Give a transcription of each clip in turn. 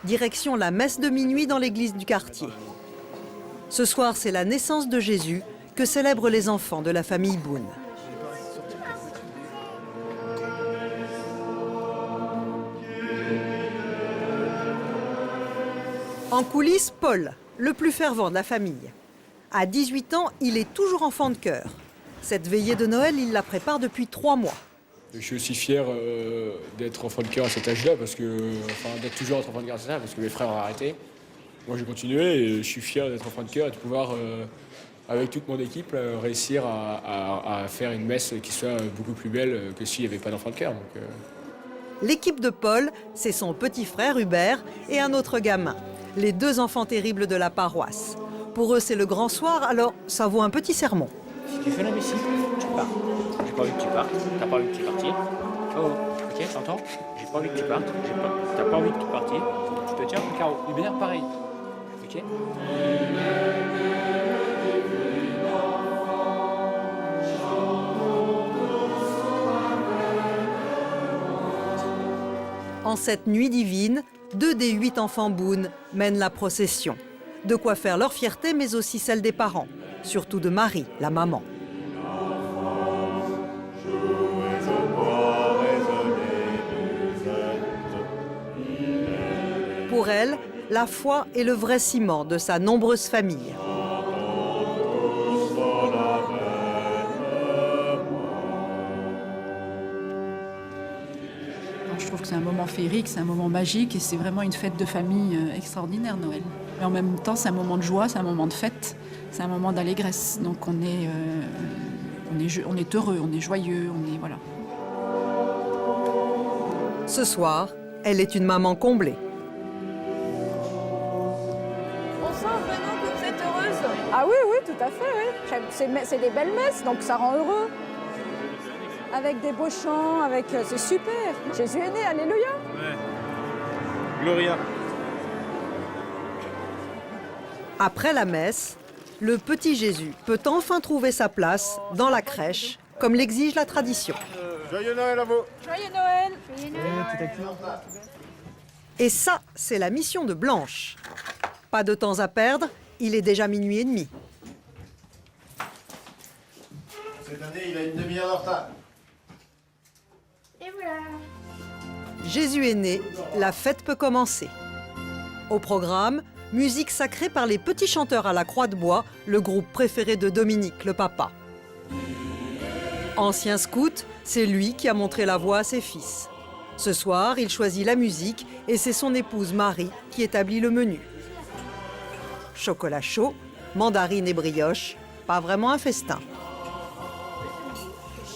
direction la messe de minuit dans l'église du quartier. Ce soir, c'est la naissance de Jésus que célèbrent les enfants de la famille Boone. En coulisses, Paul, le plus fervent de la famille. À 18 ans, il est toujours enfant de chœur. Cette veillée de Noël, il la prépare depuis 3 mois. Je suis aussi fier d'être enfant de chœur à cet âge-là, d'être toujours enfant de chœur à cet âge, parce que mes frères ont arrêté. Moi, j'ai continué et je suis fier d'être enfant de chœur et de pouvoir, avec toute mon équipe, réussir à faire une messe qui soit beaucoup plus belle que s'il n'y avait pas d'enfant de chœur. L'équipe de Paul, c'est son petit frère Hubert et un autre gamin, les 2 enfants terribles de la paroisse. Pour eux, c'est le grand soir, alors ça vaut un petit sermon. Si tu fais la musique, tu pars. J'ai pas envie que tu partes, t'as pas envie que tu partes. Oh, ok, t'entends? J'ai pas envie que tu partes, t'as pas envie que tu partes. Tu te tiens, Caro. Hubert, pareil. Ok? En cette nuit divine, 2 des 8 enfants Boone mènent la procession. De quoi faire leur fierté, mais aussi celle des parents, surtout de Marie, la maman. Pour elle, la foi est le vrai ciment de sa nombreuse famille. Je trouve que c'est un moment féerique, c'est un moment magique et c'est vraiment une fête de famille extraordinaire, Noël. Mais en même temps, c'est un moment de joie, c'est un moment de fête, c'est un moment d'allégresse. Donc on est heureux, on est joyeux, voilà. Ce soir, elle est une maman comblée. On sent vraiment que vous êtes heureuse. Ah oui, oui, tout à fait, oui. C'est des belles messes, donc ça rend heureux. Avec des beaux chants, c'est super. Jésus est né, alléluia. Ouais. Gloria. Après la messe, le petit Jésus peut enfin trouver sa place dans la crèche, comme l'exige la tradition. Joyeux Noël à vous. Joyeux Noël. Et ça, c'est la mission de Blanche. Pas de temps à perdre, il est déjà minuit et demi. Cette année, il a une demi-heure de retard. Et voilà. Jésus est né, la fête peut commencer. Au programme, musique sacrée par les petits chanteurs à la Croix de Bois, le groupe préféré de Dominique, le papa. Ancien scout, c'est lui qui a montré la voie à ses fils. Ce soir, il choisit la musique et c'est son épouse Marie qui établit le menu. Chocolat chaud, mandarine et brioche, pas vraiment un festin.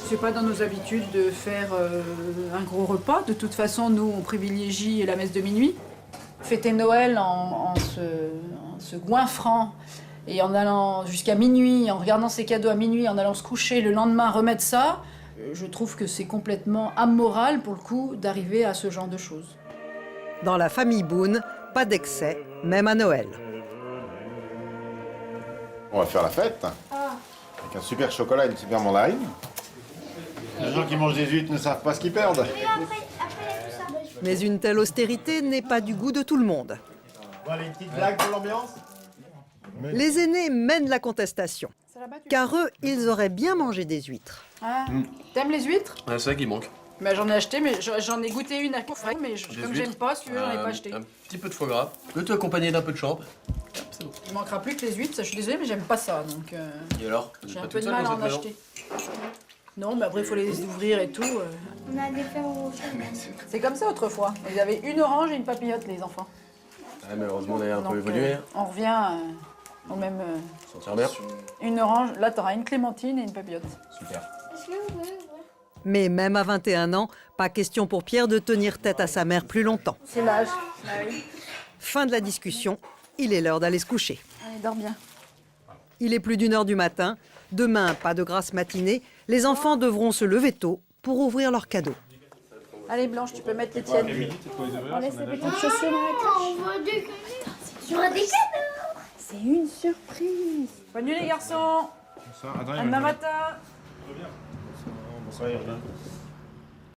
C'est pas dans nos habitudes de faire un gros repas. De toute façon, nous, on privilégie la messe de minuit. Fêter Noël en se goinfrant et en allant jusqu'à minuit, en regardant ses cadeaux à minuit, en allant se coucher, le lendemain remettre ça, je trouve que c'est complètement amoral, pour le coup, d'arriver à ce genre de choses. Dans la famille Boone, pas d'excès, même à Noël. On va faire la fête. Avec un super chocolat et une super mandarine. Les gens qui mangent des huîtres ne savent pas ce qu'ils perdent. Mais une telle austérité n'est pas du goût de tout le monde. Voilà une petite blague pour l'ambiance. Les aînés mènent la contestation. Car eux, ils auraient bien mangé des huîtres. Ah, t'aimes les huîtres? C'est ça qui manque. Bah, j'en ai acheté, mais j'en ai goûté une à Coffret, mais comme j'aime pas, si tu veux, j'en ai pas acheté. Un petit peu de foie gras, le tout accompagné d'un peu de champ. C'est bon. Il manquera plus que les huîtres, ça, je suis désolée, mais j'aime pas ça, donc Et alors? j'ai un peu de mal à en acheter. Non, mais après, il faut les ouvrir et tout. On a des fers au C'est comme ça autrefois. Ils avaient une orange et une papillote, les enfants. Ouais, malheureusement, on a un peu Donc, évolué. on revient au même... Sentir bien. Une orange, là, t'auras une clémentine et une papillote. Super. Est-ce que vous pouvez ouvrir? Mais même à 21 ans, pas question pour Pierre de tenir tête à sa mère plus longtemps. C'est l'âge. Fin de la discussion, il est l'heure d'aller se coucher. Allez, dors bien. Il est plus d'1 heure du matin. Demain, pas de grasse matinée. Les enfants devront se lever tôt pour ouvrir leurs cadeaux. Allez, Blanche, tu peux mettre les tiennes. On laisse les petites chaussures dans la crèche. On voit des sur des cadeaux. C'est une surprise. Bonne nuit, les garçons. À demain matin. Bonsoir, Irvin.